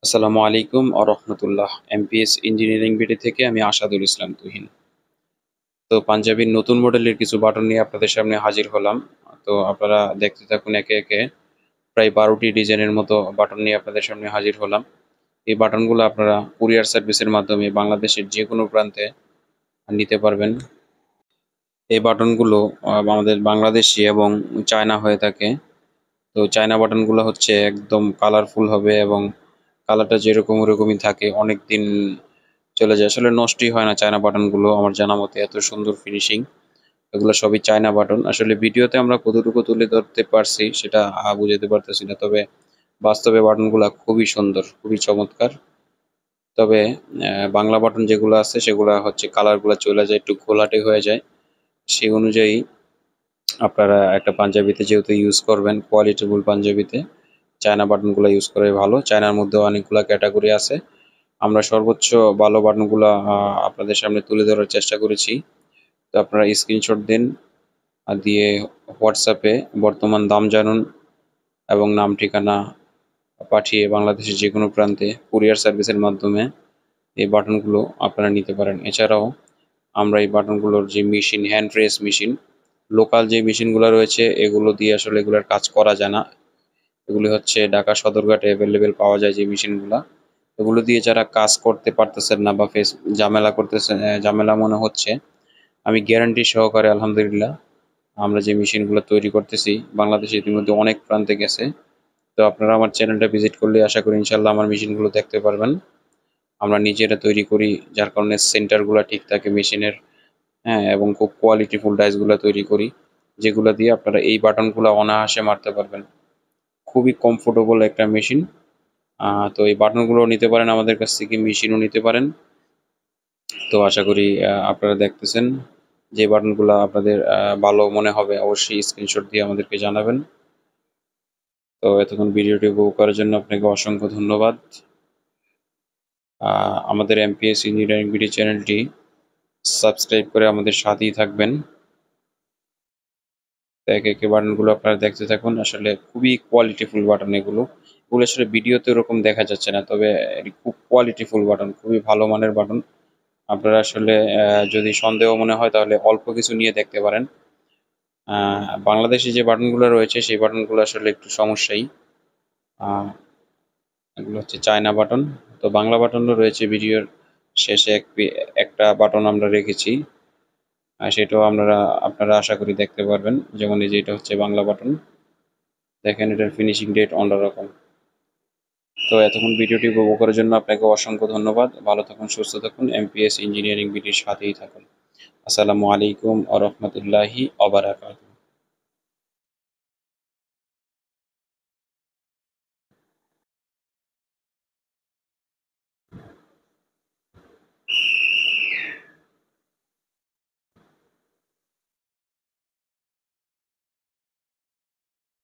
আসসালামু আলাইকুম রহমতুল্লাহ। Amps engineering BD থেকে আমি আসাদুল ইসলাম তুহিন। তো পাঞ্জাবির নতুন মডেলের কিছু বাটন নিয়ে আপনাদের সামনে হাজির হলাম। তো আপনারা দেখতে থাকুন একে একে। প্রায় 12টি ডিজাইনের মতো বাটন নিয়ে আপনাদের সামনে হাজির হলাম। এই বাটনগুলো আপনারা কুরিয়ার সার্ভিসের মাধ্যমে বাংলাদেশের যে কোনো প্রান্তে নিতে পারবেন। এই বাটনগুলো আমাদের বাংলাদেশি এবং চায়না হয়ে থাকে। তো চায়না বাটনগুলো হচ্ছে একদম কালারফুল হবে এবং কালারটা যেরকম ওরকমই থাকে, অনেক দিন চলে যায়, আসলে নষ্টই হয় না চায়না বাটনগুলো আমার জানা মতে, এত সুন্দর ফিনিশিং। এগুলো সবই চায়না বাটন। আসলে ভিডিওতে আমরা কতটুকু তুলে ধরতে পারছি সেটা বুঝাতে পারতেছি না, তবে বাস্তবে বাটনগুলো খুবই সুন্দর, খুবই চমৎকার। তবে বাংলা বাটন যেগুলো আছে সেগুলো হচ্ছে কালারগুলো চলে যায়, একটু ঘোলাটে হয়ে যায়। সেই অনুযায়ী আপনারা একটা পাঞ্জাবিতে যেহেতু ইউজ করবেন, কোয়ালিটিফুল পাঞ্জাবিতে চায়না বাটনগুলো ইউজ করাই ভালো। চায়নার মধ্যে অনেকগুলো ক্যাটাগরি আছে, আমরা সর্বোচ্চ ভালো বাটনগুলো আপনাদের সামনে তুলে ধরার চেষ্টা করেছি। তো আপনারা স্ক্রিনশট দিন, দিয়ে হোয়াটসঅ্যাপে বর্তমান দাম জানুন এবং নাম ঠিকানা পাঠিয়ে বাংলাদেশের যে কোনো প্রান্তে কুরিয়ার সার্ভিসের মাধ্যমে এই বাটনগুলো আপনারা নিতে পারেন। এছাড়াও আমরা এই বাটনগুলোর যে machine, hand press machine, local যে মেশিনগুলো রয়েছে এগুলো দিয়ে আসলে এগুলোর কাজ করা যায় না। এগুলি হচ্ছে ঢাকা সদরঘাটে অ্যাভেলেবেল পাওয়া যায় যে মেশিনগুলো, এগুলো দিয়ে যারা কাজ করতে পারতেছেন না বা ঝামেলা করতেছেন, ঝামেলা মনে হচ্ছে, আমি গ্যারান্টি সহকারে আলহামদুলিল্লাহ আমরা যে মেশিনগুলো তৈরি করতেছি বাংলাদেশে ইতিমধ্যে অনেক প্রান্তে গেছে। তো আপনারা আমার চ্যানেলটা ভিজিট করলে আশা করি ইনশাল্লাহ আমার মেশিনগুলো দেখতে পারবেন। আমরা নিজেরা তৈরি করি, যার কারণে সেন্টারগুলো ঠিক থাকে মেশিনের। হ্যাঁ, এবং খুব কোয়ালিটিফুল ডাইসগুলো তৈরি করি, যেগুলো দিয়ে আপনারা এই বাটনগুলো অনায়াসে মারতে পারবেন। খুবই কমফোর্টেবল একটা মেশিন। তো এই বাটনগুলো নিতে পারেন আমাদের কাছ থেকে, মেশিনও নিতে পারেন। তো আশা করি আপনারা দেখতেছেন, যে বাটনগুলো আপনাদের ভালো মনে হবে অবশ্যই স্ক্রিনশট দিয়ে আমাদেরকে জানাবেন। তো এতক্ষণ ভিডিওটি উপভোগ করার জন্য আপনাকে অসংখ্য ধন্যবাদ। আমাদের এমপিএস ইঞ্জিনিয়ারিং বিডি চ্যানেলটি সাবস্ক্রাইব করে আমাদের সাথেই থাকবেন। তো একে একে বাটনগুলো আপনারা দেখতে থাকুন। আসলে খুবই কোয়ালিটিফুল বাটন এগুলো। এগুলো আসলে ভিডিওতে ওরকম দেখা যাচ্ছে না, তবে খুব কোয়ালিটিফুল বাটন, খুবই ভালো মানের বাটন। আপনারা আসলে যদি সন্দেহ মনে হয় তাহলে অল্প কিছু নিয়ে দেখতে পারেন। বাংলাদেশে যে বাটনগুলো রয়েছে সেই বাটনগুলো আসলে একটু সমস্যাই। আহ, এগুলো হচ্ছে চায়না বাটন। তো বাংলা বাটনও রয়েছে, ভিডিওর শেষে একটা বাটন আমরা রেখেছি, সেটাও আপনারা আশা করি দেখতে পারবেন। যেমন এই যে এটা হচ্ছে বাংলা বাটন, দেখেন এটার ফিনিশিং রেট অন্যরকম। তো এতক্ষণ ভিডিওটি উপভোগ করার জন্য আপনাকে অসংখ্য ধন্যবাদ। ভালো থাকুন, সুস্থ থাকুন, এমপিএস ইঞ্জিনিয়ারিং বিডির সাথেই থাকুন। আসসালামু আলাইকুম আ রহমতুল্লাহি অবরাকাতুহু।